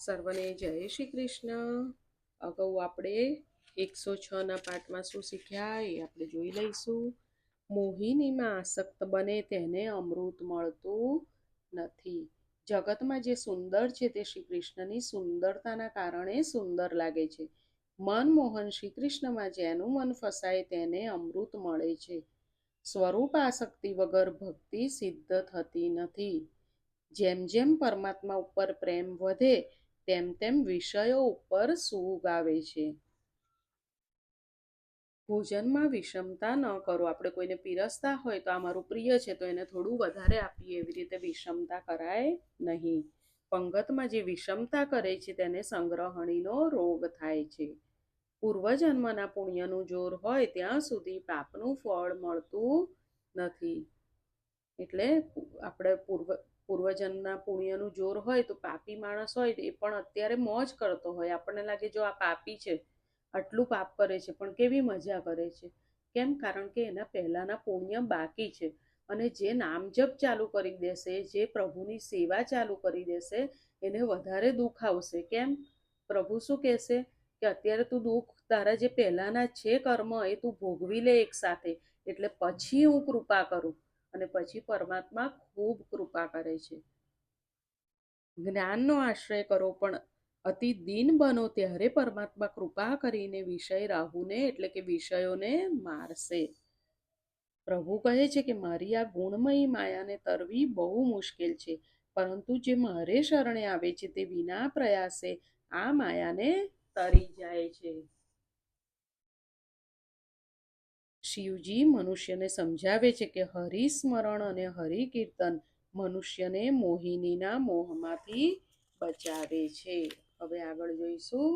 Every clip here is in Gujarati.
સર્વને જય શ્રી કૃષ્ણ. અગાઉ આપણે 106ના પાઠમાં શું શીખ્યા એ આપણે જોઈ લઈશું. મોહિનીમાં આસક્ત બને તેને અમૃત મળતું નથી. જગતમાં જે સુંદર છે તે શ્રી કૃષ્ણની સુંદરતાના કારણે સુંદર લાગે છે. મનમોહન શ્રી કૃષ્ણમાં જેનું મન ફસાય તેને અમૃત મળે છે. સ્વરૂપ આસક્તિ વગર ભક્તિ સિદ્ધ થતી નથી. જેમ જેમ પરમાત્મા ઉપર પ્રેમ વધે તેમ તેમ વિષયો ઉપર સુગ આવે છે. ભોજનમાં વિષમતા ન કરો. આપણે કોઈને પીરસતા હોય તો આ મારું પ્રિય છે તો એને થોડું વધારે આપીએ, એવી રીતે વિષમતા કરાય નહીં. પંગતમાં જે વિષમતા કરે છે તેને સંગ્રહણીનો રોગ થાય છે. પૂર્વજન્મના પુણ્યનું જોર હોય ત્યાં સુધી પાપનું ફળ મળતું નથી. એટલે આપણે પૂર્વજન્મના પુણ્યનું જોર હોય તો પાપી માણસ હોય એ પણ અત્યારે મોજ કરતો હોય. આપણને લાગે જો આ પાપી છે, આટલું પાપ કરે છે પણ કેવી મજા કરે છે. કેમ? કારણ કે એના પહેલાના પુણ્ય બાકી છે. અને જે નામ જપ ચાલુ કરી દેશે, જે પ્રભુની સેવા ચાલુ કરી દેશે, એને વધારે દુઃખ આવશે. કેમ? પ્રભુ શું કહેશે કે અત્યારે તું દુઃખ, તારા જે પહેલાના છે કર્મ એ તું ભોગવી લે એક સાથે, એટલે પછી હું કૃપા કરું. અને પછી પરમાત્મા ખૂબ કૃપા કરે છે. જ્ઞાનનો આશ્રય કરો પણ અતિ દીન બનો ત્યારે પરમાત્મા કૃપા કરીને વિષય રાહુને એટલે કે વિષયોને મારશે. પ્રભુ કહે છે કે મારી આ ગુણમયી માયાને તરવી બહુ મુશ્કેલ છે, પરંતુ જે મારે શરણે આવે છે તે વિના પ્રયાસે આ માયાને તરી જાય છે. શિવજી મનુષ્યને સમજાવે છે કે હરિસ્મરણ અને હરિકીર્તન મનુષ્યને મોહિનીના મોહમાંથી બચાવે છે. હવે આગળ જોઈશું.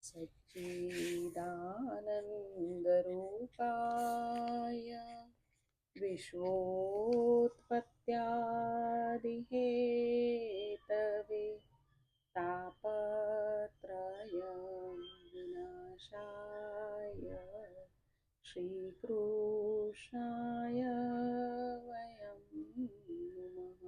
સચ્ચિદાનંદ રૂપાય વિશ્વોત્પત્યાદિ હેતવે તાપત્રય વિનાશાય શ્રી કૃષ્ણાય વયમ નમઃ.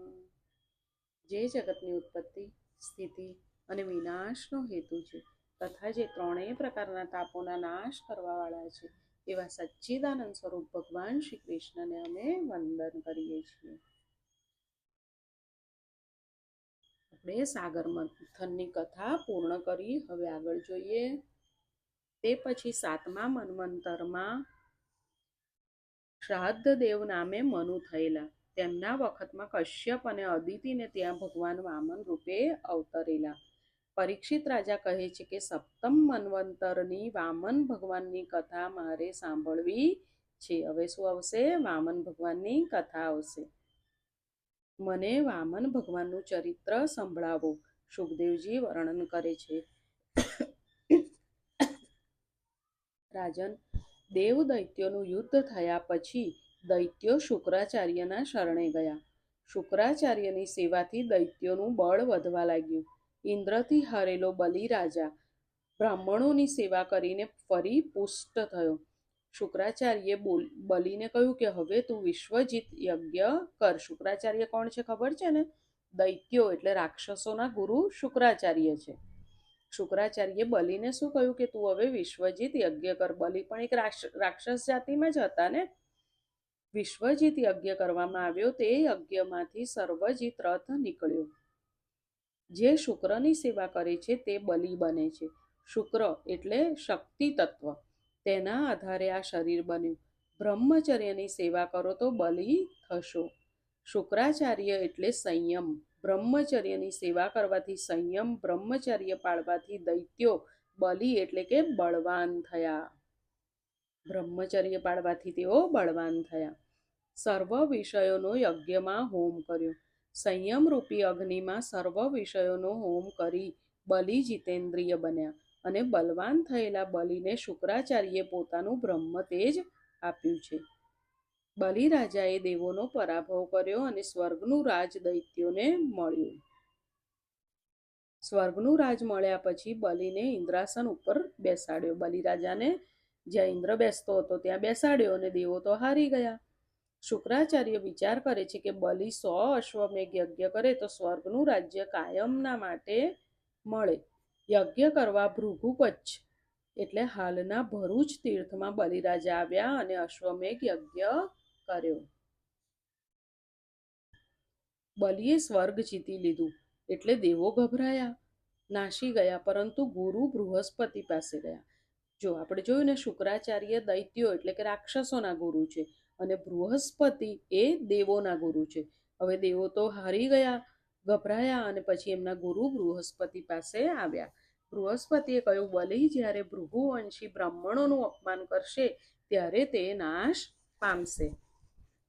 જે જગતની ઉત્પત્તિ, સ્થિતિ અને વિનાશનો હેતુ છે તથા જે ત્રણેય પ્રકારના તાપોના નાશ કરવાવાળા છે એવા સચ્ચિદાનંદ સ્વરૂપ ભગવાન શ્રી કૃષ્ણને અમે વંદન કરીએ છીએ. આપણે સાગર મંથનની કથા પૂર્ણ કરી. હવે આગળ જોઈએ. તે પછી 7મા મન્વંતરમાં શ્રાદ્ધ દેવ નામે મનુ થયેલા. તેમના વખતમાં કશ્યપ અને અદિતિને ત્યાં ભગવાન વામન રૂપે અવતરેલા. પરીક્ષિત રાજા કહે છે કે 7મ મન્વંતરની વામન ભગવાનની કથા મારે સાંભળવી છે. હવે શું આવશે? વામન ભગવાનની કથા આવશે. મને વામન ભગવાનનું ચરિત્ર સંભળાવો. સુખદેવજી વર્ણન કરે છે. રાજન, દેવ દૈત્યોનું યુદ્ધ થયા પછી દૈત્યો શુક્રાચાર્યના શરણે ગયા. શુક્રાચાર્યની સેવાથી દૈત્યોનું બળ વધવા લાગ્યું. ઇન્દ્રથી હારેલો બલિ રાજા બ્રાહ્મણોની સેવા કરીને ફરી પુષ્ટ થયો. શુક્રાચાર્યે બલિને કહ્યું કે હવે તું વિશ્વજીત યજ્ઞ કર. શુક્રાચાર્ય કોણ છે ખબર છે ને? દૈત્યો એટલે રાક્ષસોના ગુરુ શુક્રાચાર્ય છે. શુક્રાચાર્યે બલિને શું કહ્યું કે તું હવે વિશ્વજીત યજ્ઞ કર. બલિ પણ એક રાક્ષસ જાતિમાં જ હતા ને. વિશ્વજીત યજ્ઞ કરવામાં આવ્યો. તે યજ્ઞમાંથી સર્વજીત રથ નીકળ્યો. જે શુક્રની સેવા કરે છે તે બલિ બને છે. શુક્ર એટલે શક્તિ તત્વ, તેના આધારે આ શરીર બન્યું. બ્રહ્મચર્યની સેવા કરો તો બલિ થશો. શુક્રાચાર્ય એટલે સંયમ. બ્રહ્મચર્યની સેવા કરવાથી સંયમ, બ્રહ્મચર્ય પાળવાથી દૈત્યો બલિ એટલે કે બળવાન થયા. બ્રહ્મચર્ય પાળવાથી તેઓ બળવાન થયા. સર્વ વિષયોનો યજ્ઞમાં હોમ કર્યો. સંયમરૂપી અગ્નિમાં સર્વ વિષયોનો હોમ કરી બલિ જીતેન્દ્રિય બન્યા. અને બલવાન થયેલા બલિને શુક્રાચાર્યે પોતાનું બ્રહ્મ તેજ આપ્યું છે. બલિ રાજાએ દેવોનો પરાભવ કર્યો અને સ્વર્ગનું રાજ દૈત્યોને મળ્યું. સ્વર્ગનું રાજ મળ્યા પછી બલિને ઇન્દ્રાસન ઉપર બેસાડ્યો. બલિરાજાને જ્યાં ઇન્દ્ર બેસતો હતો ત્યાં બેસાડ્યો અને દેવો તો હારી ગયા. શુક્રાચાર્ય વિચાર કરે છે કે બલિ 100 અશ્વમેઘ યજ્ઞ કરે તો સ્વર્ગનું રાજ્ય કાયમના માટે મળે. યજ્ઞ કરવા ભૃગુપચ્છ એટલે હાલના ભરૂચ તીર્થમાં બલિરાજા આવ્યા અને અશ્વમેઘ યજ્ઞ કર્યો. બલિએ સ્વર્ગ જીતી લીધું એટલે દેવો ગભરાયા, નાસી ગયા, પરંતુ ગુરુ બૃહસ્પતિ પાસે ગયા. જો આપણે જોયું ને, શુક્રાચાર્ય દૈત્યો એટલે કે રાક્ષસોના ગુરુ છે અને બૃહસ્પતિ એ દેવોના ગુરુ છે. હવે દેવો તો હારી ગયા, ગભરાયા અને પછી એમના ગુરુ બૃહસ્પતિ પાસે આવ્યા. બૃહસ્પતિએ કહ્યું, બલિ જ્યારે ભૃગુવંશી બ્રાહ્મણોનું અપમાન કરશે ત્યારે તે નાશ પામશે.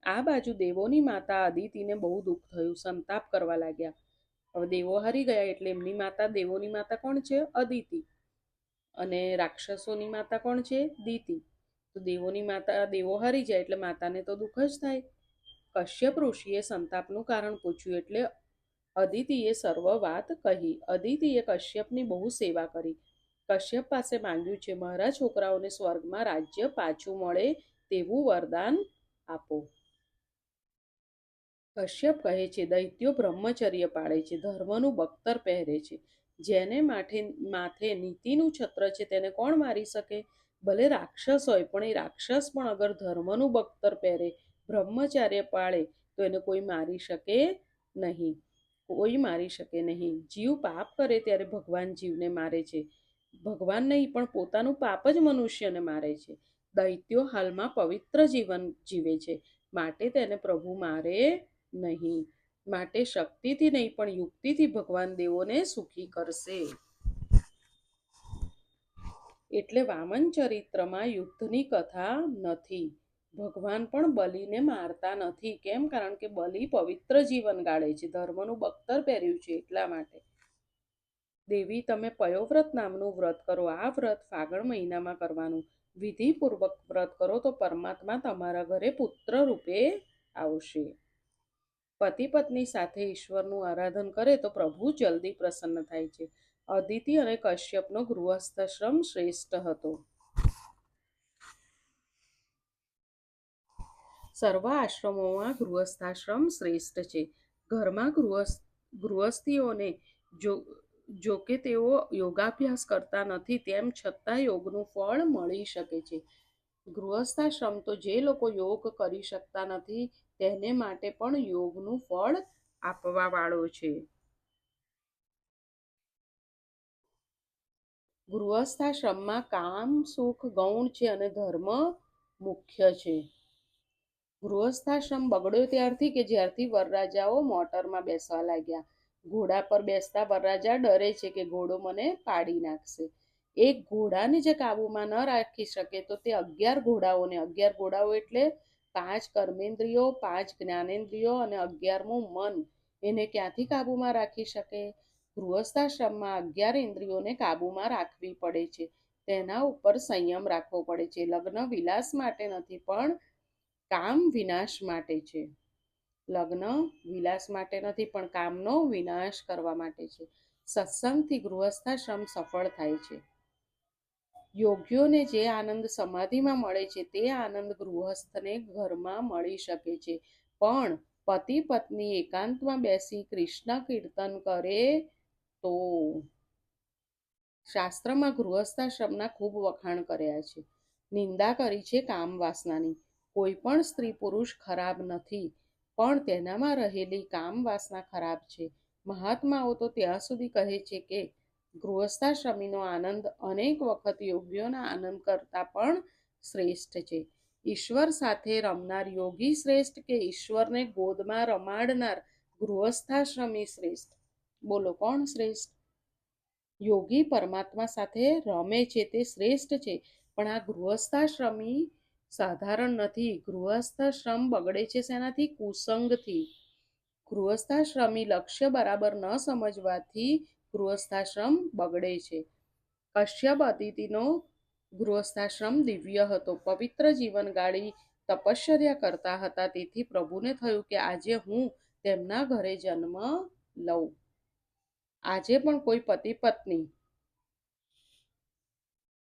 આ બાજુ દેવોની માતા અદિતિને બહુ દુઃખ થયું, સંતાપ કરવા લાગ્યા. હવે દેવો હારી ગયા એટલે એમની માતા, દેવોની માતા કોણ છે? અદિતિ. અને રાક્ષસોની માતા કોણ છે? દિતિ. તો દેવોની માતા, દેવો હારી જાય એટલે માતાને તો દુઃખ જ થાય. કશ્યપ ઋષિએ સંતાપનું કારણ પૂછ્યું એટલે અદિતિએ સર્વ વાત કહી. અદિતિએ કશ્યપની બહુ સેવા કરી. કશ્યપ પાસે માંગ્યું છે, મારા છોકરાઓને સ્વર્ગમાં રાજ્ય પાછું મળે તેવું વરદાન આપો. કશ્યપ કહે છે, દૈત્યો બ્રહ્મચર્ય પાળે છે, ધર્મનું બખ્તર પહેરે છે. જેને માથે નીતિનું છત્ર છે તેને કોણ મારી શકે? ભલે રાક્ષસ હોય પણ એ રાક્ષસ પણ અગર ધર્મનું બખ્તર પહેરે, બ્રહ્મચર્ય પાળે તો એને કોઈ મારી શકે નહીં. કોઈ મારી શકે નહીં. જીવ પાપ કરે ત્યારે ભગવાન જીવને મારે છે. ભગવાન નહીં પણ પોતાનું પાપ જ મનુષ્યને મારે છે. દૈત્યો હાલમાં પવિત્ર જીવન જીવે છે, માટે તેને પ્રભુ મારે નહીં. માટે શક્તિથી નહીં પણ યુક્તિથી ભગવાન દેવોને સુખી કરશે. એટલે વામન ચરિત્રમાં યુદ્ધની કથા નથી. ભગવાન પણ બલિને મારતા નથી. કેમ? કારણ કે બલિ પવિત્ર જીવન ગાળે છે, ધર્મનું બખ્તર પહેર્યું છે એટલા માટે. દેવી, તમે પયોવ્રત નામનું વ્રત કરો. આ વ્રત ફાગણ મહિનામાં કરવાનું. વિધિપૂર્વક વ્રત કરો તો પરમાત્મા તમારા ઘરે પુત્ર રૂપે આવશે. પતિ પત્ની સાથે ઈશ્વરનું આરાધન કરે તો પ્રભુ જલ્દી પ્રસન્ન થાય છે. અદિતિ અને કશ્યપનો ગૃહસ્થાશ્રમ શ્રેષ્ઠ હતો. સર્વ આશ્રમોમાં ગૃહસ્થાશ્રમ શ્રેષ્ઠ છે. ઘરમાં ગૃહસ્થીઓને જો કે તેઓ યોગાભ્યાસ કરતા નથી, તેમ છતાં યોગનું ફળ મળી શકે છે. ગૃહસ્થાશ્રમ તો જે લોકો યોગ કરી શકતા નથી તેને માટે પણ યોગનું ફળ આપવા વાળો છે. ગૃહસ્થાશ્રમમાં કામ સુખ ગૌણ છે અને ધર્મ મુખ્ય છે. ગૃહસ્થાશ્રમ બગડ્યો ત્યારથી કે જ્યારથી વરરાજાઓ મોટરમાં બેસવા લાગ્યા. ઘોડા પર બેસતા વરરાજા ડરે છે કે ઘોડો મને પાડી નાખશે. એક ઘોડાને જે કાબુમાં ન રાખી શકે તો તે 11 ઘોડાઓને, 11 ઘોડાઓ એટલે 5 કર્મેન્દ્રિયો, 5 જ્ઞાનેન્દ્રિયો અને 11મું મન, એને ક્યાંથી કાબુમાં રાખી શકે? ગૃહસ્થાશ્રમમાં 11 ઇન્દ્રિયોને કાબુમાં રાખવી પડે છે. તેના ઉપર સંયમ રાખવો પડે છે. લગ્ન વિલાસ માટે નથી પણ કામ વિનાશ માટે છે. લગ્ન વિલાસ માટે નથી પણ કામનો વિનાશ કરવા માટે છે. સત્સંગથી ગૃહસ્થાશ્રમ સફળ થાય છે. યોગ્યોને જે આનંદ સમાધિમાં મળે છે તે આનંદ ગૃહસ્થને ઘરમાં મળી શકે છે. પણ પતિ પત્ની એકાંતમાં બેસી કૃષ્ણ કીર્તન કરે તો. શાસ્ત્રમાં ગૃહસ્થાશ્રમના ખૂબ વખાણ કર્યા છે. નિંદા કરી છે કામ વાસનાની. કોઈ પણ સ્ત્રી પુરુષ ખરાબ નથી, પણ તેનામાં રહેલી કામ વાસના ખરાબ છે. મહાત્માઓ તો ત્યાં સુધી કહે છે કે ગૃહસ્થાશ્રમીનો આનંદ અનેક વખત યોગીઓના આનંદ કરતાં પણ શ્રેષ્ઠ છે. ઈશ્વર સાથે રમનાર યોગી શ્રેષ્ઠ કે ઈશ્વરને ગોદમાં રમાડનાર ગૃહસ્થાશ્રમી શ્રેષ્ઠ? બોલો, કોણ શ્રેષ્ઠ? યોગી પરમાત્મા સાથે રમે છે તે શ્રેષ્ઠ છે, પણ આ ગૃહસ્થાશ્રમી સાધારણ નથી. ગૃહસ્થાશ્રમ બગડે છે શેનાથી? કુસંગથી. ગૃહસ્થાશ્રમી લક્ષ્ય બરાબર ન સમજવાથી ગૃહસ્થાશ્રમ બગડે છે. કશ્યપ અદિતિનો ગૃહસ્થાશ્રમ દિવ્ય હતો. પવિત્ર જીવન ગાળી તપશ્ચર્યા કરતા હતા. તેથી પ્રભુને થયું કે આજે હું તેમના ઘરે જન્મ લઉં. આજે પણ કોઈ પતિ પત્ની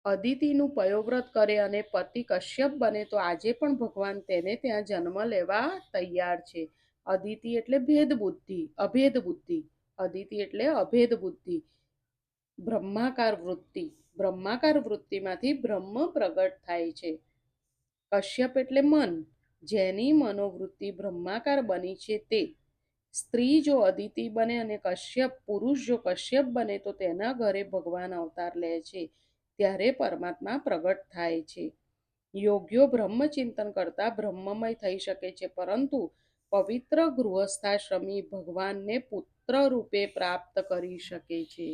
અદિતિનું પયોવ્રત કરે અને પતિ કશ્યપ બને તો આજે પણ ભગવાન તેને ત્યાં જન્મ લેવા તૈયાર છે. અદિતિ એટલે ભેદ બુદ્ધિ, અભેદ બુદ્ધિ. અદિતિ એટલે અભેદ બુદ્ધિ. બ્રહ્માકાર વૃત્તિ, બ્રહ્માકાર વૃત્તિમાંથી બ્રહ્મ પ્રગટ થાય છે. કશ્યપ એટલે મન, જેની મનોવૃત્તિ બ્રહ્માકાર બની છે તે. સ્ત્રી જો અદિતિ બને અને કશ્યપ, પુરુષ જો કશ્યપ બને તો તેના ઘરે ભગવાન અવતાર લે છે. ત્યારે પરમાત્મા પ્રગટ થાય છે. યોગ્યો બ્રહ્મચિંતન કરતા બ્રહ્મમય થઈ શકે છે, પરંતુ પવિત્ર ગૃહસ્થાશ્રમી ભગવાનને પુત્ર રૂપે પ્રાપ્ત કરી શકે છે.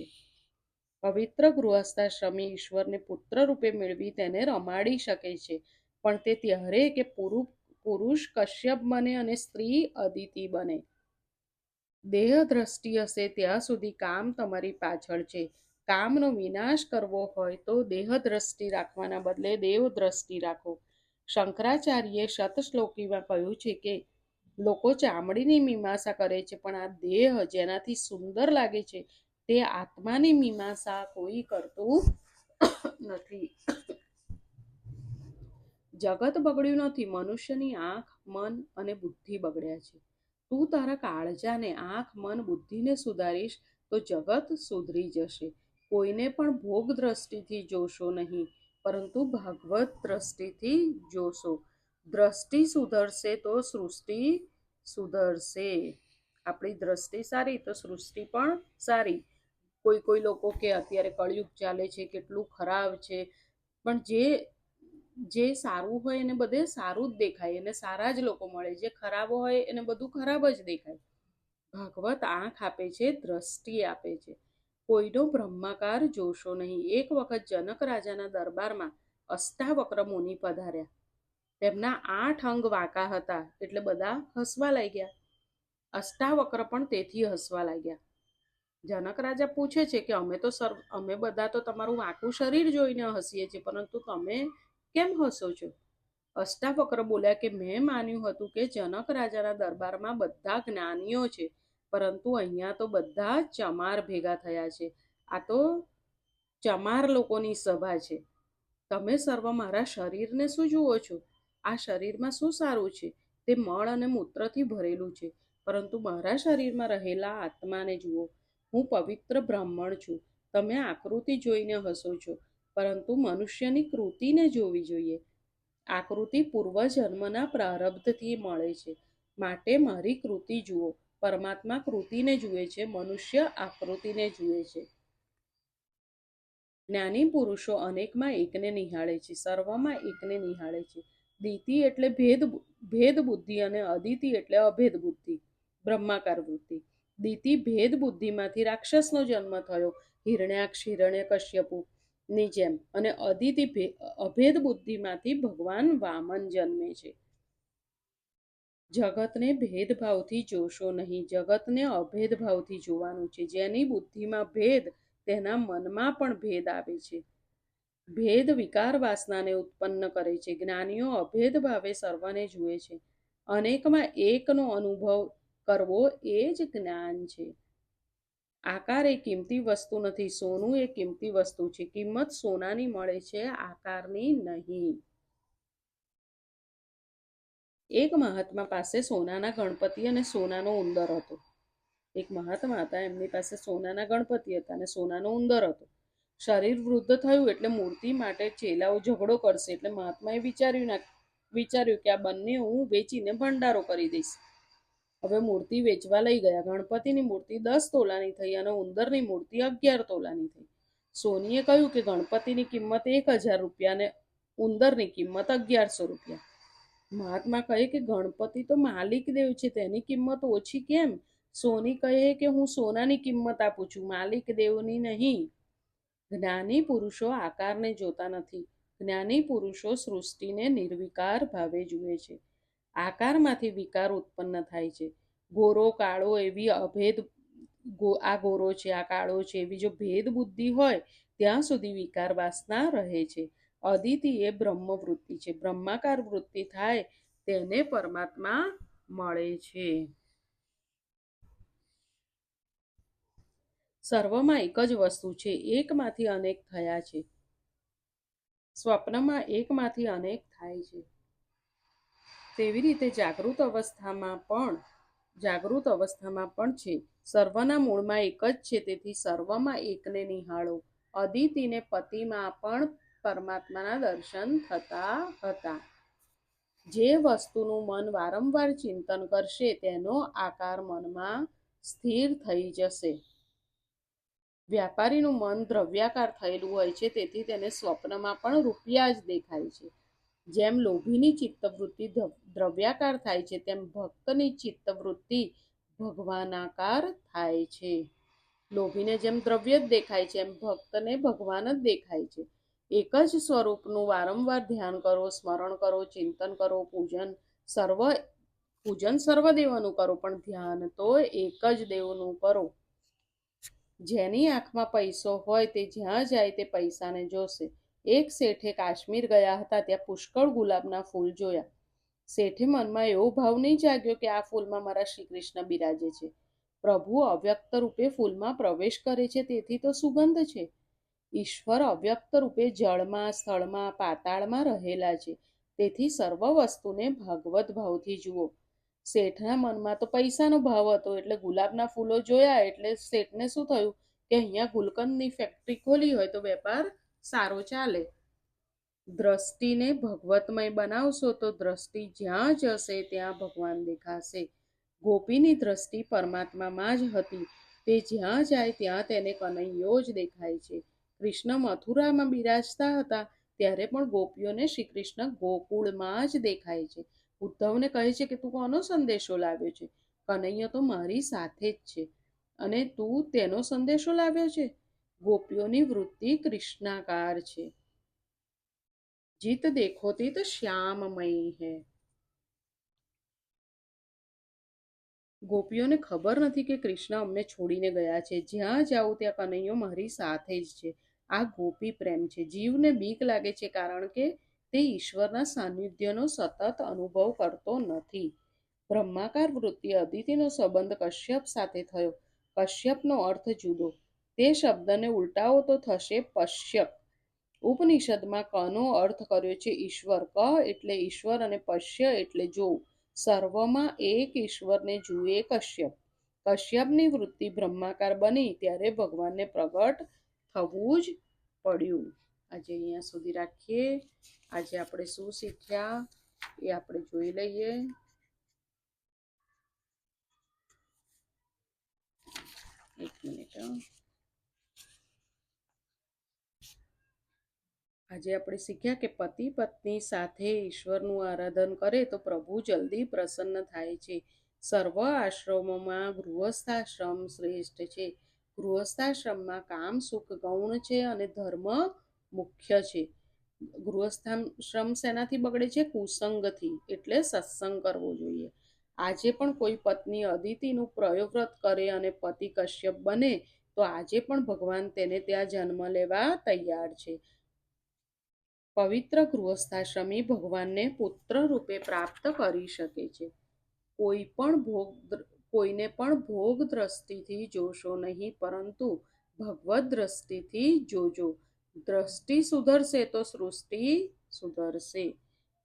પવિત્ર ગૃહસ્થાશ્રમી ઈશ્વરને પુત્ર રૂપે મેળવી તેને રમાડી શકે છે, પણ તે ત્યારે કે પુરુષ કશ્યપ બને અને સ્ત્રી અદિતિ બને. દેહ દ્રષ્ટિ હશે ત્યાં સુધી કામ તમારી પાછળ છે. કામનો વિનાશ કરવો હોય તો દેહ દ્રષ્ટિ રાખવાના બદલે દેવ દ્રષ્ટિ રાખો. શંકરાચાર્યે શતશ્લોકીમાં કહ્યું છે કે લોકો ચામડીની મીમાંસા કરે છે, પણ આ દેહ જેનાથી સુંદર લાગે છે તે આત્માની મીમાંસા કોઈ કરતું નથી. જગત બગડ્યું નથી, મનુષ્યની આંખ, મન અને બુદ્ધિ બગડ્યા છે. તું તારા કાળજાને, આંખ, મન, બુદ્ધિને સુધારીશ તો જગત સુધરી જશે. કોઈને પણ ભોગ દ્રષ્ટિથી જોશો નહીં, પરંતુ ભાગવત દ્રષ્ટિથી જોશો. દ્રષ્ટિ સુધરશે તો સૃષ્ટિ સુધરશે. આપણી દ્રષ્ટિ સારી તો સૃષ્ટિ પણ સારી. કોઈ લોકો કે અત્યારે કળિયુગ ચાલે છે, કેટલું ખરાબ છે, પણ જે સારું હોય એને બધે સારું જ દેખાય, એને સારા જ લોકો મળે. જે ખરાબ હોય એને બધું ખરાબ જ દેખાય. ભાગવત આંખ આપે છે, દ્રષ્ટિ આપે છે. કોઈનો બ્રહ્માકાર જોશો નહીં. એક વખત જનક રાજાના દરબારમાં અષ્ટાવક્ર મુનિ પધાર્યા. તેમના 8 અંગ વાંકા હતા, એટલે બધા હસવા લાગ્યા. અષ્ટાવક્ર પણ તેથી હસવા લાગ્યા. જનક રાજા પૂછે છે કે અમે બધા તો તમારું વાંકું શરીર જોઈને હસીએ છીએ, પરંતુ તમે કેમ હસો છો? અષ્ટાવક્ર બોલ્યા કે મેં માન્યું હતું કે જનક રાજાના દરબારમાં બધા જ્ઞાનીઓ છે, પરંતુ અહીંયા તો બધા ચમાર ભેગા થયા છે. આ તો ચમાર લોકોની સભા છે. તમે સર્વ મારા શરીરને શું જુઓ છો? આ શરીરમાં શું સારું છે? તે મળ અને મૂત્રથી ભરેલું છે, પરંતુ મારા શરીરમાં રહેલા આત્માને જુઓ. હું પવિત્ર બ્રાહ્મણ છું. તમે આકૃતિ જોઈને હસો છો, પરંતુ મનુષ્યની કૃતિને જોવી જોઈએ. આકૃતિ પૂર્વજન્મના પ્રારબ્ધથી મળે છે, માટે મારી કૃતિ જુઓ. પરમાત્મા કૃતિને જુએ છે, મનુષ્ય આકૃતિને જુએ છે. જ્ઞાની પુરુષો અનેકમાં એકને નિહાળે છે, સર્વમાં એકને નિહાળે છે. દિતિ એટલે ભેદ બુદ્ધિ અને અદિતિ એટલે અભેદ બુદ્ધિ, બ્રહ્માકાર વૃત્તિ. દિતિ ભેદ બુદ્ધિમાંથી રાક્ષસનો જન્મ થયો, હિરણ્યાક્ષ, હિરણ્યકશ્યપુ ની જેમ, અને અદિતિ અભેદ બુદ્ધિમાંથી ભગવાન વામન જન્મે છે. જગતને ભેદભાવથી જોશો નહીં, જગતને અભેદભાવથી જોવાનું છે. જેની બુદ્ધિમાં ભેદ, તેના મનમાં પણ ભેદ આવે છે. ભેદ વિકાર વાસનાને ઉત્પન્ન કરે છે. જ્ઞાનીઓ અભેદ ભાવે સર્વને જુએ છે. અનેકમાં એકનો અનુભવ કરવો એ જ જ્ઞાન છે. આકાર એ કિંમતી વસ્તુ નથી, સોનું એ કિંમતી વસ્તુ છે. કિંમત સોનાની મળે છે, આકારની નહીં. એક મહાત્મા પાસે સોનાના ગણપતિ અને સોનાનો ઉંદર હતો. એક મહાત્મા હતા, એમની પાસે સોનાના ગણપતિ હતા અને સોનાનો ઉંદર હતો. શરીર વૃદ્ધ થયું એટલે મૂર્તિ માટે ચેલાઓ ઝઘડો કરશે, એટલે મહાત્માએ વિચાર્યું કે આ બંને હું વેચીને ભંડારો કરી દઈશ. હવે મૂર્તિ વેચવા લઈ ગયા. ગણપતિની મૂર્તિ 10 તોલાની થઈ અને ઉંદરની મૂર્તિ 11 તોલાની થઈ. સોનીએ કહ્યું કે ગણપતિની કિંમત 1000 રૂપિયા અને ઉંદરની કિંમત 1100 રૂપિયા. મહાત્મા કહે કે ગણપતિ તો માલિક દેવ છે, તેની કિંમત ઓછી કેમ? સોની કહે કે હું સોનાની કિંમત આપું છું, માલિક દેવની નહીં. જ્ઞાની પુરુષો આકારને જોતા નથી. જ્ઞાની પુરુષો સૃષ્ટિને નિર્વિકાર ભાવે જુએ છે. આકારમાંથી વિકાર ઉત્પન્ન થાય છે. ગોરો કાળો એવી અભેદ, આ ગોરો છે, આ કાળો છે, એવી જો ભેદ બુદ્ધિ હોય ત્યાં સુધી વિકાર વાસના રહે છે. અદિતિ એ બ્રહ્મવૃત્તિ છે. બ્રહ્માકાર વૃત્તિ થાય તેને પરમાત્મા મળે છે. સર્વમાં એક જ વસ્તુ છે, એકમાંથી અનેક થયા છે. સ્વપ્નમાં એકમાંથી અનેક થાય છે, તેવી રીતે જાગૃત અવસ્થામાં પણ છે. સર્વના મૂળમાં એક જ છે, તેથી સર્વમાં એકને નિહાળો. અદિતિને પતિમાં પણ પરમાત્માના દર્શન થતા હતા. જે વસ્તુનું મન વારંવાર ચિંતન કરશે તેનો આકાર મનમાં સ્થિર થઈ જશે. વ્યાપારીનું મન દ્રવ્યાકાર થયેલું હોય છે, તેથી તેને સ્વપ્નમાં પણ રૂપિયા જ દેખાય છે. જેમ લોભીની ચિત્તવૃત્તિ દ્રવ્યાકાર થાય છે, તેમ ભક્તની ચિત્તવૃત્તિ ભગવાનાકાર થાય છે. લોભીને જેમ દ્રવ્ય જ દેખાય છે, એમ ભક્તને ભગવાન જ દેખાય છે. એક જ સ્વરૂપનું વારંવાર ધ્યાન કરો, સ્મરણ કરો, ચિંતન કરો, પૂજન સર્વ દેવોનું કરો, પણ ધ્યાન તો એક જ દેવનું કરો. જેની આંખમાં પૈસો હોય તે જ્યાં જાય તે પૈસાને જોશે. એક શેઠે કાશ્મીર ગયા હતા, ત્યાં પુષ્કળ ગુલાબના ફૂલ જોયા. શેઠે મનમાં એવો ભાવ નહીં જાગ્યો કે આ ફૂલમાં મારા શ્રી કૃષ્ણ બિરાજે છે. પ્રભુ અવ્યક્ત રૂપે ફૂલમાં પ્રવેશ કરે છે, તેથી તો સુગંધ છે. ઈશ્વર અવ્યક્ત રૂપે જળમાં, સ્થળમાં, પાતાળમાં રહેલા છે, તેથી સર્વ વસ્તુને ભાગવત ભાવથી જુઓ. શેઠના મનમાં તો પૈસાનો ભાવ હતો, એટલે ગુલાબના ફૂલો જોયા એટલે શેઠને શું થયું કે અહીંયા ગુલકંદની ફેક્ટરી ખોલી હોય તો વેપાર સારો ચાલે. દ્રષ્ટિને ભગવતમય બનાવશો તો દ્રષ્ટિ જ્યાં જશે ત્યાં ભગવાન દેખાશે. ગોપીની દ્રષ્ટિ પરમાત્મામાં જ હતી, તે જ્યાં જાય ત્યાં તેને કનૈયો જ દેખાય છે. કૃષ્ણ મથુરામાં બિરાજતા હતા ત્યારે પણ ગોપીઓને શ્રી કૃષ્ણ ગોકુળમાં જ દેખાય છે. ઉદ્ધવને કહે છે કે તું કોનો સંદેશો લાવ્યો છે? કનૈયો તો મારી સાથે જ છે અને તું તેનો સંદેશો લાવ્યો છે. ગોપીઓની વૃત્તિ કૃષ્ણાકાર છે. જીત દેખો તિત શ્યામમય હૈ. ગોપીઓને ખબર નથી કે કૃષ્ણ અમને છોડીને ગયા છે. જ્યાં જાઉં ત્યાં કનૈયો મારી સાથે જ છે. આ ગોપી પ્રેમ છે. જીવને બીક લાગે છે કારણ કે તે ઈશ્વરના સાનિધ્યનો સતત અનુભવ કરતો નથી. બ્રહ્માકાર વૃત્તિ અદિતિનો સંબંધ કશ્યપ સાથે થયો. કશ્યપનો અર્થ જુદો, તે શબ્દને ઉલટાવો તો થશે પશ્યપ. ઉપનિષદમાં કનો અર્થ કર્યો છે ઈશ્વર. ક એટલે ઈશ્વર અને પશ્ય એટલે જોવું. સર્વમાં એક ઈશ્વરને જુએ કશ્યપ. કશ્યપની વૃત્તિ બ્રહ્માકાર બની ત્યારે ભગવાનને પ્રગટ થવું જ પડ્યું. આજે અહીંયા સુધી રાખીએ. આજે આપણે શું શીખ્યા એ આપણે જોઈ લઈએ. એક મિનિટ. આજે આપણે શીખ્યા કે પતિ પત્ની સાથે ઈશ્વરનું આરાધન કરે તો પ્રભુ જલ્દી પ્રસન્ન થાય છે. સર્વ આશ્રમોમાં ગૃહસ્થાશ્રમ શ્રેષ્ઠ છે. ગૃહસ્થાશ્રમમાં કામ સુખ ગૌણ છે અને ધર્મ મુખ્ય છે. ગૃહસ્થાશ્રમ શેનાથી બગડે છે? કુસંગથી. એટલે સત્સંગ કરવો જોઈએ. આજે પણ કોઈ પત્ની અદિતિનું પ્રયોવ્રત કરે અને પતિ કશ્યપ બને તો આજે પણ ભગવાન તેને ત્યાં જન્મ લેવા તૈયાર છે. પવિત્ર ગૃહસ્થાશ્રમી ભગવાનને પુત્ર રૂપે પ્રાપ્ત કરી શકે છે. કોઈને પણ ભોગ દ્રષ્ટિથી જોશો નહીં, પરંતુ ભગવત દ્રષ્ટિથી જોજો. દ્રષ્ટિ સુધરશે તો સૃષ્ટિ સુધરશે.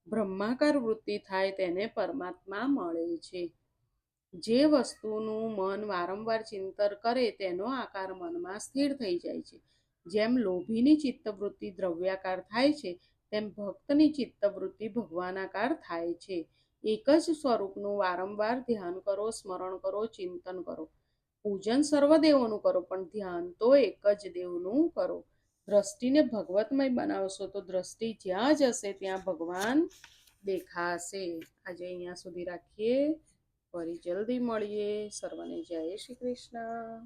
બ્રહ્માકાર વૃત્તિ થાય તેને પરમાત્મા મળે છે. જે વસ્તુનું મન વારંવાર ચિંતન કરે તેનો આકાર મનમાં સ્થિર થઈ જાય છે. જેમ લોભીની ચિત્તવૃત્તિ દ્રવ્યાકાર થાય છે, તેમ ભક્તની ચિત્તવૃત્તિ ભગવાનાકાર થાય છે. એક જ સ્વરૂપનું વારંવાર ધ્યાન કરો, સ્મરણ કરો, ચિંતન કરો. પૂજન સર્વ દેવોનું કરો, પણ ધ્યાન તો એક જ દેવનું કરો. દ્રષ્ટિને ભગવતમય બનાવશો તો દ્રષ્ટિ જ્યાં જશે ત્યાં ભગવાન દેખાશે. આજે અહીંયા સુધી રાખીએ. ફરી જલ્દી મળીએ. સર્વને જય શ્રી કૃષ્ણ.